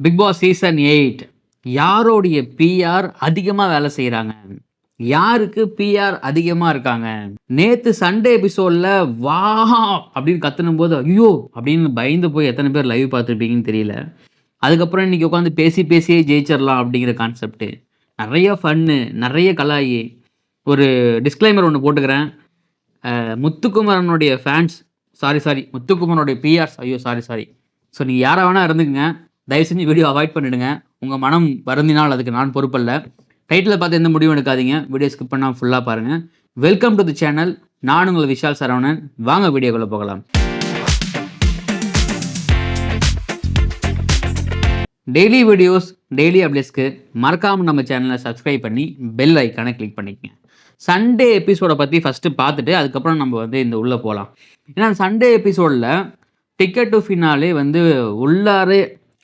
Big Boss season 8 யாரோடைய PR அதிகமாக வேலை செய்கிறாங்க, யாருக்கு பிஆர் அதிகமாக இருக்காங்க? நேற்று சண்டே எபிசோடில் வா அப்படின்னு கத்துனும் போது ஐயோ அப்படின்னு பயந்து போய் எத்தனை பேர் லைவ் பார்த்துருப்பீங்கன்னு தெரியல. அதுக்கப்புறம் இன்னைக்கு உட்காந்து பேசியே ஜெயிச்சிடலாம் அப்படிங்கிற கான்செப்ட், நிறைய ஃபன்னு, நிறைய கலாயி. ஒரு டிஸ்க்ளைமர் ஒன்று போட்டுக்கிறேன். முத்துக்குமரனுடைய ஃபேன்ஸ் சாரி முத்துக்குமரனுடைய பிஆர்ஸ் ஐயோ சாரி. ஸோ நீங்கள் யாரை வேணால் இருந்துக்குங்க, தயவு செஞ்சு வீடியோ அவாய்ட் பண்ணிவிடுங்க. உங்கள் மனம் வருந்தினால் அதுக்கு நான் பொறுப்பல்ல. டைட்டில் பார்த்து எந்த முடிவும் எடுக்காதீங்க, வீடியோ ஸ்கிப் பண்ணால் ஃபுல்லாக பாருங்கள். Welcome to the channel. நான் உங்கள் விஷால் சரவணன். வாங்க வீடியோக்குள்ளே போகலாம். டெய்லி வீடியோஸ், டெய்லி அப்டேட்ஸ்க்கு மறக்காமல் நம்ம சேனலை சப்ஸ்கிரைப் பண்ணி பெல் ஐக்கானை கிளிக் பண்ணிக்கங்க. சண்டே எபிசோடை பற்றி ஃபஸ்ட்டு பார்த்துட்டு அதுக்கப்புறம் நம்ம இந்த உள்ளே போகலாம். ஏன்னா சண்டே எபிசோடில் டிக்கெட் டு ஃபினாலே உள்ளாரே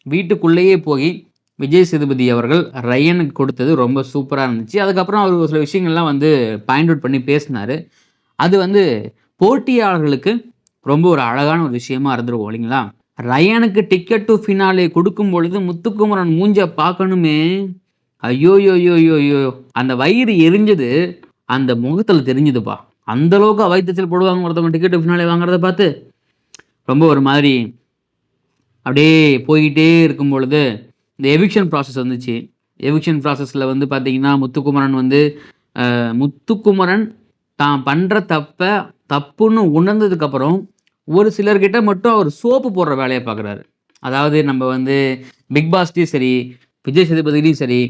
வீட்டுக்குள்ளேயே போய் விஜய் சேதுபதி அவர்கள் ரயனுக்கு கொடுத்தது ரொம்ப சூப்பராக இருந்துச்சு. அதுக்கப்புறம் அவர் ஒரு சில விஷயங்கள்லாம் பாயிண்ட் அவுட் பண்ணி பேசினார். அது போட்டியாளர்களுக்கு ரொம்ப ஒரு அழகான ஒரு விஷயமா இருந்துருக்கும் இல்லைங்களா? ரயனுக்கு டிக்கெட் டு ஃபினாலே கொடுக்கும் பொழுது முத்துக்குமரன் மூஞ்ச பார்க்கணுமே, ஐயோ அந்த வயிறு எரிஞ்சது அந்த முகத்தில் தெரிஞ்சுதுப்பா. அந்தளவுக்கு வைத்தத்தில் போடுவாங்க ஒருத்தவங்க டிக்கெட் டு ஃபினாலே வாங்குறத பார்த்து. ரொம்ப ஒரு மாதிரி அப்படியே போய்கிட்டே இருக்கும் பொழுது இந்த எவிக்ஷன் ப்ராசஸ் வந்துச்சு. எவிக்ஷன் ப்ராசஸில் பார்த்தீங்கன்னா முத்துக்குமரன் தான் பண்ணுற தப்புன்னு உணர்ந்ததுக்கப்புறம் ஒரு சிலர்கிட்ட மட்டும் அவர் சோப்பு போடுற வேலையை பார்க்குறாரு. அதாவது நம்ம பிக் பாஸ்டையும் சரி, விஜய் சேதுபதியிலையும் சரி,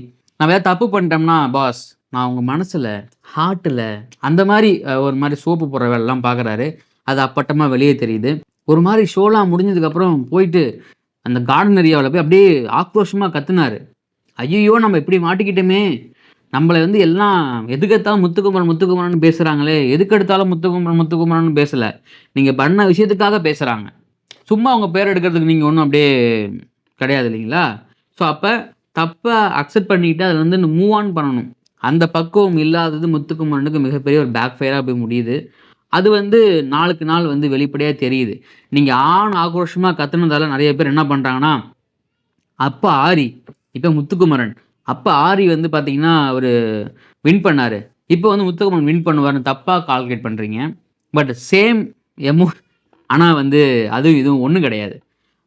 நம்ம ஏதாவது தப்பு பண்ணிட்டோம்னா, பாஸ் நான் உங்கள் மனசில் ஹார்ட்டில் அந்த மாதிரி ஒரு மாதிரி சோப்பு போடுற வேலைலாம் பார்க்குறாரு. அது அப்பட்டமாக வெளியே தெரியுது. ஒரு மாதிரி ஷோலாம் முடிஞ்சதுக்கப்புறம் போயிட்டு அந்த கார்டன் ஏரியாவில் போய் அப்படியே ஆக்ரோஷமாக கத்துனார். ஐயோ நம்ம இப்படி மாட்டிக்கிட்டோமே, நம்மளை எல்லாம் எதுக்கெடுத்தாலும் முத்துக்குமரன் பேசுகிறாங்களே, எதுக்கெடுத்தாலும் முத்துக்குமரன் பேசலை, நீங்கள் பண்ண விஷயத்துக்காக பேசுகிறாங்க, சும்மா அவங்க பேர் எடுக்கிறதுக்கு நீங்கள் ஒன்றும் அப்படியே கிடையாது இல்லைங்களா? ஸோ அப்போ தப்பை அக்செப்ட் பண்ணிக்கிட்டு அதில் மூவ் ஆன் பண்ணணும். அந்த பக்குவம் இல்லாதது முத்துக்குமரனுக்கு மிகப்பெரிய ஒரு பேக் ஃபயராக போய் முடியுது. அது நாளுக்கு நாள் வெளிப்படையாக தெரியுது. நீங்கள் ஆக்ரோஷமாக கத்துனதால நிறைய பேர் என்ன பண்ணுறாங்கன்னா, அப்போ ஆரி இப்போ முத்துக்குமரன், அப்போ ஆரி பார்த்தீங்கன்னா அவர் வின் பண்ணார், இப்போ முத்துக்குமரன் வின் பண்ணுவார்னு தப்பாக கால்குலேட் பண்ணுறீங்க. பட் சேம் ஆனால் அது இதுவும் ஒன்றும் கிடையாது.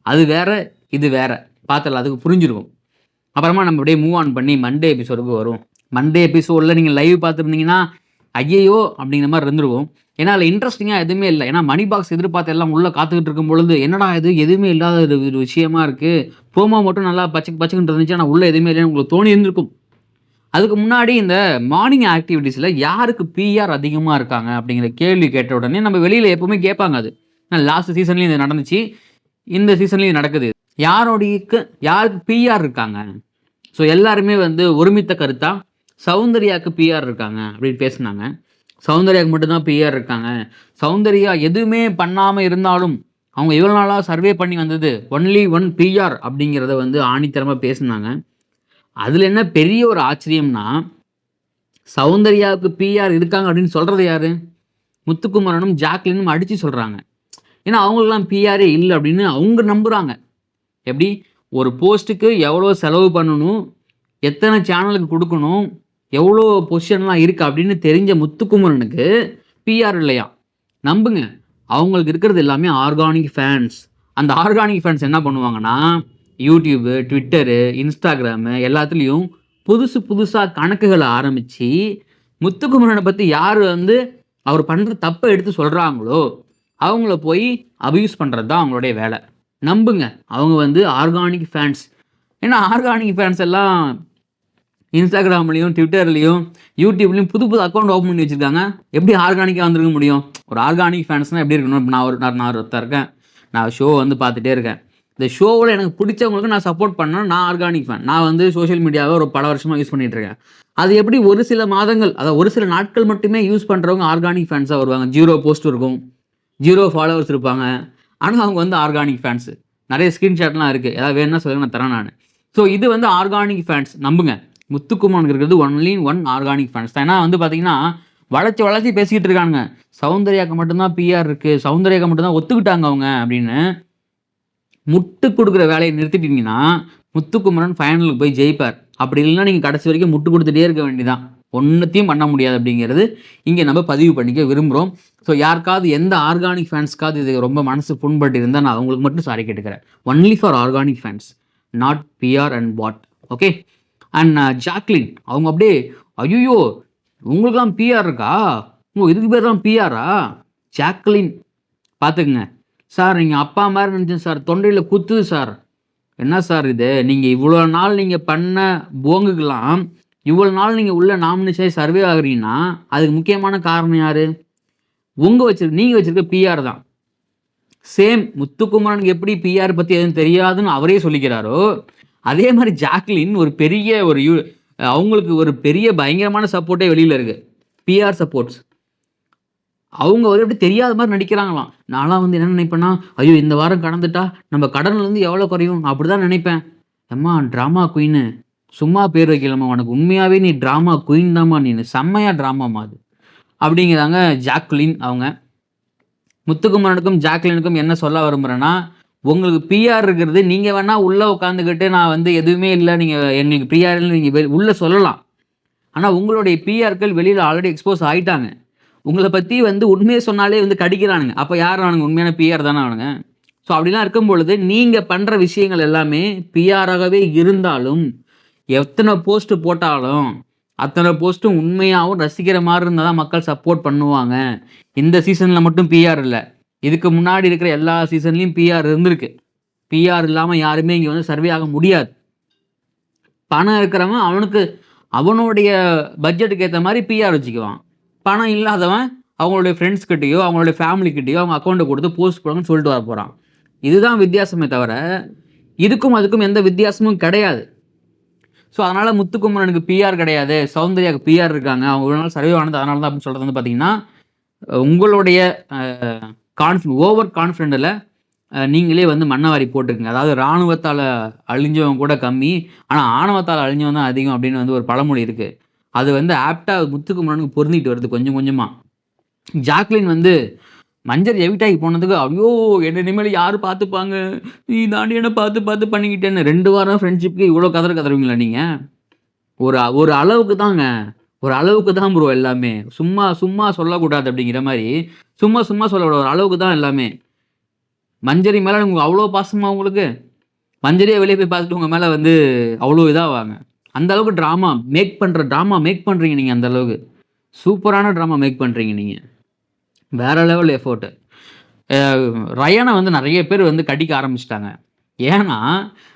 அது வேற, இது வேற. பார்த்தல அதுக்கு புரிஞ்சிருக்கும். அப்புறமா நம்ம அப்படியே மூவ் ஆன் பண்ணி மண்டே எபிசோடுக்கு வரும். மண்டே எபிசோடில் நீங்கள் லைவ் பார்த்துருந்தீங்கன்னா ஐயையோ அப்படிங்கிற மாதிரி இருந்துருக்கும். ஏன்னா அதில் இன்ட்ரெஸ்டிங்காக எதுவுமே இல்லை. ஏன்னா மணி பாக்ஸ் எதிர்பார்த்து எல்லாம் உள்ளே காத்துக்கிட்டு இருக்கும் பொழுது என்னடா இது எதுவுமே இல்லாத ஒரு விஷயமா இருக்குது, ப்ரோமோ மட்டும் நல்லா பச்சுக்குன்னு இருந்துச்சு, ஆனால் உள்ளே எதுவுமே இல்லைன்னு உங்களுக்கு தோணி இருந்திருக்கும். அதுக்கு முன்னாடி இந்த மார்னிங் ஆக்டிவிட்டீஸில் யாருக்கு பிஆர் அதிகமாக இருக்காங்க அப்படிங்கிற கேள்வி கேட்ட உடனே நம்ம வெளியில் எப்போவுமே கேட்பாங்க. அது லாஸ்ட் சீசன்லேயும் இது நடந்துச்சு, இந்த சீசன்லேயும் நடக்குது. யாருக்கு பிஆர் இருக்காங்க? ஸோ எல்லாருமே ஒருமித்த கருத்தாக சௌந்தர்யாவுக்கு பிஆர் இருக்காங்க அப்படின்னு பேசுனாங்க. சௌந்தர்யாவுக்கு மட்டும்தான் பிஆர் இருக்காங்க. சௌந்தர்யா எதுவுமே பண்ணாமல் இருந்தாலும் அவங்க இவ்வளோ நாளாக சர்வே பண்ணி வந்தது ஒன்லி ஒன் பிஆர் அப்படிங்கிறத ஆணித்தரமாக பேசுனாங்க. அதில் என்ன பெரிய ஒரு ஆச்சரியம்னா, சௌந்தர்யாவுக்கு பிஆர் இருக்காங்க அப்படின்னு சொல்கிறது யார்? முத்துக்குமரனும் ஜாக்லினும் அடித்து சொல்கிறாங்க. ஏன்னா அவங்களுக்குலாம் பிஆரே இல்லை அப்படின்னு அவங்க நம்புகிறாங்க. எப்படி ஒரு போஸ்ட்டுக்கு எவ்வளோ செலவு பண்ணணும், எத்தனை சேனலுக்கு கொடுக்கணும், எவ்வளோ பொசிஷன்லாம் இருக்குது அப்படின்னு தெரிஞ்ச முத்துக்குமரனுக்கு பிஆர் இல்லையா? நம்புங்க, அவங்களுக்கு இருக்கிறது எல்லாமே ஆர்கானிக் ஃபேன்ஸ். அந்த ஆர்கானிக் ஃபேன்ஸ் என்ன பண்ணுவாங்கன்னா, யூடியூபு, ட்விட்டரு, இன்ஸ்டாகிராமு எல்லாத்துலேயும் புதுசாக கணக்குகளை ஆரம்பித்து முத்துக்குமரனை பற்றி யார் அவர் பண்ணுற தப்பை எடுத்து சொல்கிறாங்களோ அவங்கள போய் அபியூஸ் பண்ணுறது தான் அவங்களுடைய வேலை. நம்புங்க, அவங்க ஆர்கானிக் ஃபேன்ஸ். ஏன்னா ஆர்கானிக் ஃபேன்ஸ் எல்லாம் இன்ஸ்டாகிராம்லேயும், ட்விட்டர்லேயும், யூடியூப்லேயும் புது அக்கௌண்ட் ஓப்பன் பண்ணி வச்சுருக்காங்க. எப்படி ஆர்கானிக்காக வந்துருக்க முடியும்? ஒரு ஆர்கானிக் ஃபேன்ஸ்னால் எப்படி இருக்கணும்? இப்போ நான் ஒருத்தர் இருக்கேன், நான் ஷோ பார்த்துட்டே இருக்கேன். இந்த ஷோவில் எனக்கு பிடிச்சவங்களுக்கு நான் சப்போர்ட் பண்ணேன், நான் ஆர்கானிக் ஃபேன். நான் சோஷியல் மீடியாவை ஒரு பல வருஷமாக யூஸ் பண்ணிகிட்ருக்கேன். அது எப்படி ஒரு சில மாதங்கள், அதாவது ஒரு சில நாட்கள் மட்டுமே யூஸ் பண்ணுறவங்க ஆர்கானிக் ஃபேன்ஸாக வருவாங்க. 0 போஸ்ட் இருக்கும், 0 ஃபாலோவர்ஸ் இருப்பாங்க, ஆனால் அவங்க ஆர்கானிக் ஃபேன்ஸு. நிறைய ஸ்க்ரீன்ஷாட்லாம் இருக்குது, ஏதாவது வேணும்னா சொல்லுங்க, நான் தரேன் நான். ஸோ இது ஆர்கானிக் ஃபேன்ஸ். நம்புங்க, முத்துக்குமரன் இருக்கிறது ஒன்லி ஒன் ஆர்கானிக் ஃபேன்ஸ் தான். ஏன்னா பார்த்தீங்கன்னா வளர்ச்சி பேசிக்கிட்டு இருக்காங்க, சௌந்தர்யாவுக்கு மட்டும்தான் பிஆர் இருக்குது, சௌந்தர்யாவுக்கு மட்டும்தான் ஒத்துக்கிட்டாங்க அவங்க அப்படின்னு. முட்டு கொடுக்குற வேலையை நிறுத்திட்டீங்கன்னா முத்துக்குமரன் ஃபைனலுக்கு போய் ஜெயிப்பார். அப்படி இல்லைன்னா நீங்கள் கடைசி வரைக்கும் முட்டு கொடுத்துட்டே இருக்க வேண்டியதான். ஒன்றுத்தையும் பண்ண முடியாது அப்படிங்கிறது இங்கே நம்ம பதிவு பண்ணிக்க விரும்புகிறோம். ஸோ யாருக்காவது எந்த ஆர்கானிக் ஃபேன்ஸ்க்காவது இது ரொம்ப மனசு புண்பட்டு இருந்தால் நான் அவங்களுக்கு மட்டும் சாரி கேட்டுக்கிறேன். Only for organic fans, not PR and what. Okay. And Jacqueline அவங்க அப்படியே ஐயோ உங்களுக்குலாம் பிஆர் இருக்கா, இதுக்கு பேர் தான் பிஆரா? ஜாக்லின் பார்த்துக்குங்க சார், நீங்கள் அப்பா மாதிரி நினச்சேன் சார், தொண்டையில் குத்துது சார். என்ன சார் இது, நீங்கள் இவ்வளோ நாள் நீங்கள் பண்ண போங்குக்கெல்லாம் இவ்வளோ நாள் நீங்கள் உள்ள நாமினேஷன் சர்வே ஆகுறீங்கன்னா அதுக்கு முக்கியமான காரணம் யார்? நீங்கள் வச்சுருக்க பிஆர் தான். சேம் முத்துக்குமரனுக்கு எப்படி பிஆர் பற்றி எதுவும் தெரியாதுன்னு அவரே சொல்லிக்கிறாரோ, அதே மாதிரி ஜாக்லின் ஒரு பெரிய அவங்களுக்கு ஒரு பெரிய பயங்கரமான சப்போர்ட்டே வெளியில் இருக்குது, பிஆர் சப்போர்ட்ஸ். அவங்க வந்து எப்படி தெரியாத மாதிரி நடிக்கிறாங்களாம். நான்லாம் வந்து என்ன நினைப்பேன்னா, ஐயோ இந்த வாரம் கடந்துட்டா நம்ம கடன்லேருந்து எவ்வளோ குறையும் அப்படி தான் நினைப்பேன். அம்மா ட்ராமா குயின்னு சும்மா பேர் வைக்கலாமா, உனக்கு உண்மையாகவே நீ ட்ராமா குயின் தாம்மா, நீ செம்மையாக ட்ராமாமா அது அப்படிங்கிறாங்க ஜாக்லின் அவங்க. முத்துக்குமரனுக்கும் ஜாக்லினுக்கும் என்ன சொல்ல விரும்புகிறேன்னா, உங்களுக்கு பிஆர் இருக்கிறது நீங்கள் வேணால் உள்ளே உட்காந்துக்கிட்டு நான் வந்து எதுவுமே இல்லை, நீங்கள் எங்களுக்கு பிஆர் நீங்கள் உள்ளே சொல்லலாம். ஆனால் உங்களுடைய பிஆர்கள் வெளியில் ஆல்ரெடி எக்ஸ்போஸ் ஆகிட்டாங்க. உங்களை பற்றி வந்து உண்மையை சொன்னாலே வந்து கடிக்கிறானுங்க. அப்போ யார் அவனுங்க உண்மையான பிஆர் தானே அவனுங்க. ஸோ அப்படிலாம் இருக்கும் பொழுது நீங்கள் பண்ணுற விஷயங்கள் எல்லாமே பிஆராகவே இருந்தாலும் எத்தனை போஸ்ட்டு போட்டாலும் அத்தனை போஸ்ட்டும் உண்மையாகவும் ரசிக்கிற மாதிரி இருந்தால் தான் மக்கள் சப்போர்ட் பண்ணுவாங்க. இந்த சீசனில் மட்டும் பிஆர் இல்லை, இதுக்கு முன்னாடி இருக்கிற எல்லா சீசன்லேயும் பிஆர் இருந்திருக்கு. பிஆர் இல்லாமல் யாருமே இங்கே வந்து சர்வே ஆக முடியாது. பணம் இருக்கிறவன் அவனுடைய பட்ஜெட்டுக்கு ஏற்ற மாதிரி பிஆர் வச்சுக்குவான். பணம் இல்லாதவன் அவங்களுடைய ஃப்ரெண்ட்ஸ்கிட்டையோ அவங்களுடைய ஃபேமிலிக்கிட்டையோ அவங்க அக்கௌண்ட்டை கொடுத்து போஸ்ட் போடுங்கன்னு சொல்லிட்டு வர போகிறான். இதுதான் வித்தியாசமே தவிர இதுக்கும் அதுக்கும் எந்த வித்தியாசமும் கிடையாது. ஸோ அதனால் முத்துக்குமரனுக்கு பிஆர் கிடையாது, சௌந்தர்யாவுக்கு பிஆர் இருக்காங்க, அவங்க ஒரு நாள் சர்வே ஆனது அதனால தான் அப்படின்னு சொல்கிறது வந்து பார்த்தீங்கன்னா, உங்களுடைய ஓவர் கான்ஃபிடென்ட்டில் நீங்களே வந்து மண்ணவாரி போட்டுருக்குங்க. அதாவது இராணுவத்தால் அழிஞ்சவங்க கூட கம்மி, ஆனால் ஆணவத்தால் அழிஞ்சவன் தான் அதிகம் அப்படின்னு வந்து ஒரு பழமொழி இருக்குது. அது வந்து ஆப்டாக முத்துக்குமரனுக்கு பொருந்திட்டு வருது கொஞ்சம் கொஞ்சமாக. ஜாக்லின் வந்து மஞ்சள் எவிட்டாகி போனதுக்கு ஐயோ என்ன இனிமேல் யார் பார்த்துப்பாங்க, நீ தாண்டி என்ன பார்த்து பண்ணிக்கிட்டேன்னு 2 வாரம் ஃப்ரெண்ட்ஷிப்புக்கு இவ்வளோ கதறுவீங்களா நீங்கள்? ஒரு அளவுக்கு தாங்க, ஒரு அளவுக்கு தான் ப்ரோ எல்லாமே. சும்மா சொல்லக்கூடாது அப்படிங்கிற மாதிரி சும்மா சொல்லக்கூடாது, ஒரு அளவுக்கு தான் எல்லாமே. மஞ்சரி மேலே உங்களுக்கு அவ்வளோ பாசமாக, உங்களுக்கு மஞ்சரியை வெளியே போய் பார்த்துட்டு உங்கள் மேலே வந்து அவ்வளோ இதாவாங்க. அந்த அளவுக்கு ட்ராமா மேக் பண்ணுறீங்க நீங்கள். அந்த அளவுக்கு சூப்பரான ட்ராமா மேக் பண்ணுறீங்க நீங்கள், வேறு லெவல் எஃபோர்ட்டு. ரயனை வந்து நிறைய பேர் வந்து கடிக்க ஆரம்பிச்சிட்டாங்க. ஏன்னா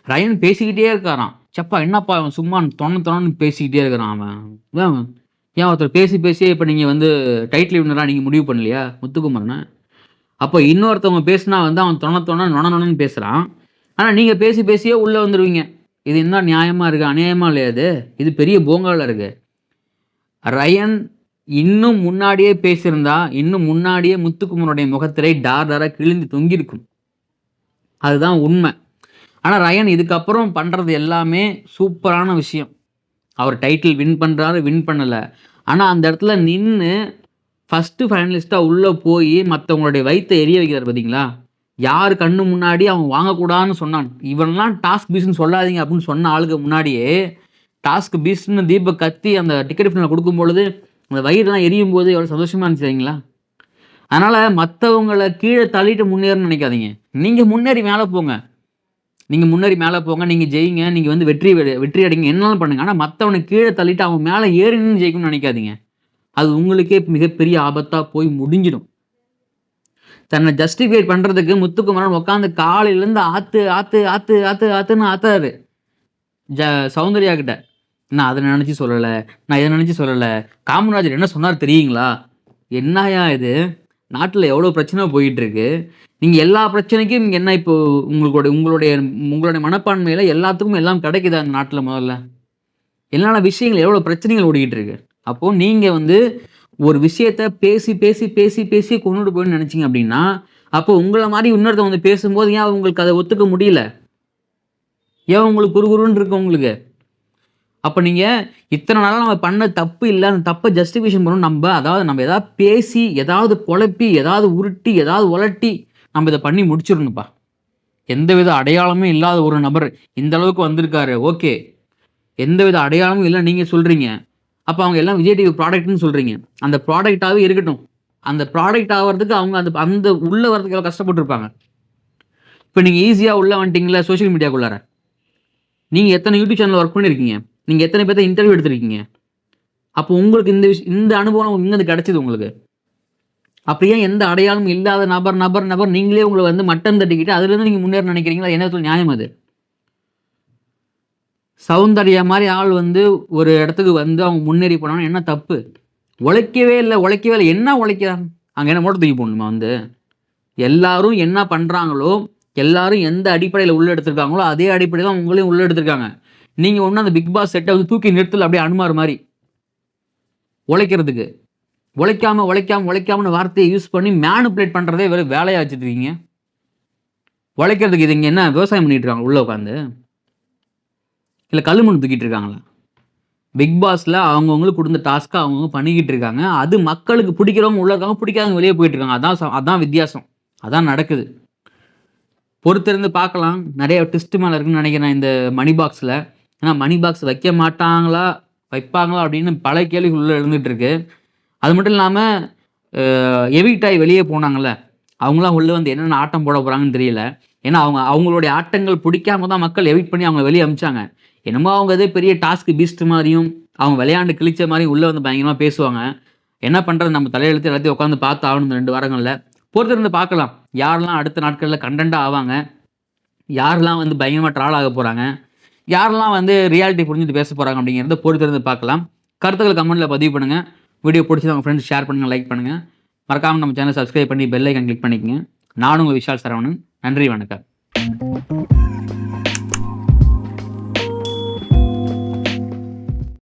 ரயன் பேசிக்கிட்டே இருக்காரான். சப்பா என்னப்பா அவன் சும்மா தொண்ணு பேசிக்கிட்டே இருக்கிறான் அவன். ஏன் ஒருத்தர் பேசியே இப்போ நீங்கள் வந்து டைட்டில் வின்னராக நீங்கள் முடிவு பண்ணலையா முத்துக்குமரனை? அப்போ இன்னொருத்தவங்க பேசினா வந்து அவன் நொனன்னு பேசுகிறான். ஆனால் நீங்கள் பேசியே உள்ளே வந்துடுவீங்க. இது என்ன நியாயமாக இருக்குது, அநியாயமாக இல்லையா? இது பெரிய போங்காவில் இருக்குது. ரயன் இன்னும் முன்னாடியே பேசியிருந்தா இன்னும் முன்னாடியே முத்துக்குமரனுடைய முகத்திரை டாராக கிழிந்து தொங்கியிருக்கும். அதுதான் உண்மை. ஆனால் ரயன் இதுக்கப்புறம் பண்ணுறது எல்லாமே சூப்பரான விஷயம். அவர் டைட்டில் வின் பண்ணுறாரு, வின் பண்ணலை. ஆனால் அந்த இடத்துல நின்று ஃபஸ்ட்டு ஃபைனலிஸ்ட்டாக உள்ளே போய் மற்றவங்களுடைய வயிற்றை எரிய வைக்கிறார் பார்த்தீங்களா? யார் கண்ணு முன்னாடி அவன் வாங்கக்கூடாதுன்னு சொன்னான். இவன்லாம் டாஸ்க் பீஸ்ன்னு சொல்லாதீங்க அப்படின்னு சொன்ன ஆளுக்கு முன்னாடியே டாஸ்க் பீஸ்ன்னு தீபக் கத்தி அந்த டிக்கெட் ஃபினல் கொடுக்கும் பொழுது அந்த வயிறுலாம் எரியும் போது எவ்வளோ சந்தோஷமாக இருந்துச்சுங்களா? அதனால் மற்றவங்களை கீழே தள்ளிட்டு முன்னேறணும்னு நினைக்காதீங்க. நீங்கள் முன்னேறி மேலே போங்க, நீங்கள் ஜெயிங்க, நீங்கள் வந்து வெற்றி அடைங்க, என்னாலும் பண்ணுங்க. ஆனால் மற்றவனை கீழே தள்ளிட்டு அவன் மேலே ஏறினு ஜெயிக்கணும்னு நினைக்காதீங்க. அது உங்களுக்கே மிகப்பெரிய ஆபத்தாக போய் முடிஞ்சிடும். தன்னை ஜஸ்டிஃபைட் பண்ணுறதுக்கு முத்துக்குமரன் உட்காந்து காலையிலேருந்து ஆத்துன்னு ஆத்தாரு சௌந்தர்யா கிட்ட. நான் அதை நினச்சி சொல்லலை, நான் இதை நினச்சி சொல்லலை. காமராஜர் என்ன சொன்னார் தெரியுங்களா? என்னையா இது, நாட்டில் எவ்வளோ பிரச்சனை போயிட்டுருக்கு, நீங்கள் எல்லா பிரச்சனைக்கும் நீங்கள் என்ன இப்போ உங்களுடைய மனப்பான்மையில் எல்லாத்துக்கும் எல்லாம் கிடைக்குதா அந்த நாட்டில்? முதல்ல எல்லா விஷயங்கள் எவ்வளோ பிரச்சனைகள் ஓடிக்கிட்டு இருக்கு. அப்போது நீங்கள் வந்து ஒரு விஷயத்த பேசி கொண்டுட்டு போயின்னு நினச்சிங்க அப்படின்னா, அப்போ உங்களை மாதிரி இன்னொருத்தவங்க வந்து பேசும்போது ஏன் உங்களுக்கு அதை ஒத்துக்க முடியல? ஏன் உங்களுக்கு குறுகுறுன்னு இருக்கு உங்களுக்கு? அப்போ நீங்கள் இத்தனை நாளாக நம்ம பண்ண தப்பு இல்லை, அந்த தப்பை ஜஸ்டிஃபிகேஷன் பண்ணணும். நம்ம எதாவது பேசி, எதாவது குழப்பி, எதாவது உருட்டி, எதாவது உலட்டி நம்ம இதை பண்ணி முடிச்சிடணுப்பா. எந்தவித அடையாளமே இல்லாத ஒரு நபர் இந்த அளவுக்கு வந்திருக்காரு, ஓகே. எந்தவித அடையாளமும் இல்ல நீங்க சொல்றீங்க. அப்ப அவங்க எல்லாம் விஜய் டிவி ப்ராடக்ட்ன்னு சொல்றீங்க. அந்த ப்ராடக்ட்டாவே இருக்கட்டும். அந்த ப்ராடக்ட் ஆவறதுக்கு அவங்க அந்த அந்த உள்ள வரதுக்கு எவ்வளோ கஷ்டப்பட்டுருப்பாங்க. இப்ப நீங்க ஈஸியா உள்ள வந்துட்டீங்கல்ல சோசியல் மீடியாக்குள்ளார. நீங்க எத்தன யூடியூப் சேனல்ல ஒர்க் பண்ணியிருக்கீங்க? நீங்க எத்தன பேத்த இன்டர்வியூ எடுத்திருக்கீங்க? அப்போ உங்களுக்கு இந்த அனுபவம் எங்கருந்து கிடைச்சது உங்களுக்கு? அப்ப ஏன் எந்த அடையாளமும் இல்லாத நபர் நீங்களே உங்கள வந்து மட்டம் தட்டிக்கிட்டு அதுலேருந்து நீங்க முன்னேற நினைக்கிறீங்களா? என்ன விதத்துல நியாயம் அது? சௌந்தர்யா மாரி ஆள் வந்து ஒரு இடத்துக்கு வந்து அவங்க முன்னேறி போனாங்கன்னா என்ன தப்பு? உழைக்கவே இல்ல. என்ன உழைக்கிறாங்க? அங்க என்ன மூட்ட தூக்கி போடணுமா வந்து? எல்லாரும் என்ன பண்றாங்களோ, எல்லாரும் எந்த அடிப்படையில உள்ள எடுத்திருக்காங்களோ, அதே அடிப்படையில தான் உங்களையும் உள்ள எடுத்திருக்காங்க. நீங்க ஒண்ணும் அந்த பிக் பாஸ் செட்ட வந்து தூக்கி நிறுத்தல அப்படியே அனுமார் மாரி. உழைக்கிறதுக்கு. உழைக்காமன்னு வார்த்தைய யூஸ் பண்ணி மேனிபுலேட் பண்றதே வெறும் வேலையா வச்சுட்டுருக்கீங்க. உழைக்கிறதுக்கு இது இங்க என்ன விவசாயம் பண்ணிட்டு இருக்காங்களா உள்ள உட்காந்து? இல்ல கல்லு மண்ணு தூக்கிட்டு இருக்காங்களா? பிக் பாஸ்ல அவங்கவங்களுக்கு குடுத்த டாஸ்க்க அவங்கவங்க பண்ணிக்கிட்டு இருக்காங்க. அது மக்களுக்கு பிடிக்கிறவங்க உள்ள இருக்காங்க, பிடிக்காதவங்க வெளிய போயிட்டு இருக்காங்க. அதான் வித்தியாசம். அதான் நடக்குது. பொறுத்திருந்து பார்க்கலாம். நெறைய ட்விஸ்ட் மேல இருக்குன்னு நெனைக்கிறேன் இந்த மணி பாக்ஸ்ல. ஏன்னா மணி பாக்ஸ் வைக்க மாட்டாங்களா? வைப்பாங்களா? அப்படின்னு பல கேள்விகள் உள்ள எழுந்துட்டு இருக்கு. அது மட்டும் இல்லாம எவிக்ட் ஆயி வெளிய போனாங்கல்ல, அவங்கலாம் உள்ள வந்து என்னென்ன ஆட்டம் போட போறாங்கன்னு தெரியல. ஏன்னா அவங்களுடைய ஆட்டங்கள் பிடிக்காம தான் மக்கள் எவிக்ட் பண்ணி அவங்கள வெளிய அனுப்பிச்சாங்க. என்னமோ அவங்க ஏதோ பெரிய டாஸ்க் பீஸ்ட் மாரியும், அவங்க விளையாண்டு கிழிச்ச மாரியும் உள்ள வந்து பயங்கரமா பேசுவாங்க. என்ன பண்றது நம்ம தலையெழுத்து எல்லாத்தையும் உட்காந்து பார்த்து ஆகணும் இந்த 2 வாரங்கள்ல. பொறுத்திருந்து பார்க்கலாம். யாரெல்லாம் அடுத்த நாட்கள்ல கண்டென்ட்டா ஆவாங்க. யாரெல்லாம் வந்து பயங்கரமா ட்ரால் ஆக போறாங்க. யாரெல்லாம் வந்து ரியாலிட்டி புரிஞ்சுட்டு பேச போறாங்க அப்படிங்கிறத பொறுத்திருந்து பார்க்கலாம். கருத்துக்கள கமெண்ட்ல பதிவு பண்ணுங்க. வீடியோ பிடிச்சா உங்க ஃப்ரெண்ட்ஸ் ஷேர் பண்ணுங்க, லைக் பண்ணுங்க. மறக்காம நம்ம சேனலை சப்ஸ்கிரைப் பண்ணி பெல் ஐகான் கிளிக் பண்ணிக்கங்க. நானும் உங்க விஷால் சரவணன். நன்றி, வணக்கம்.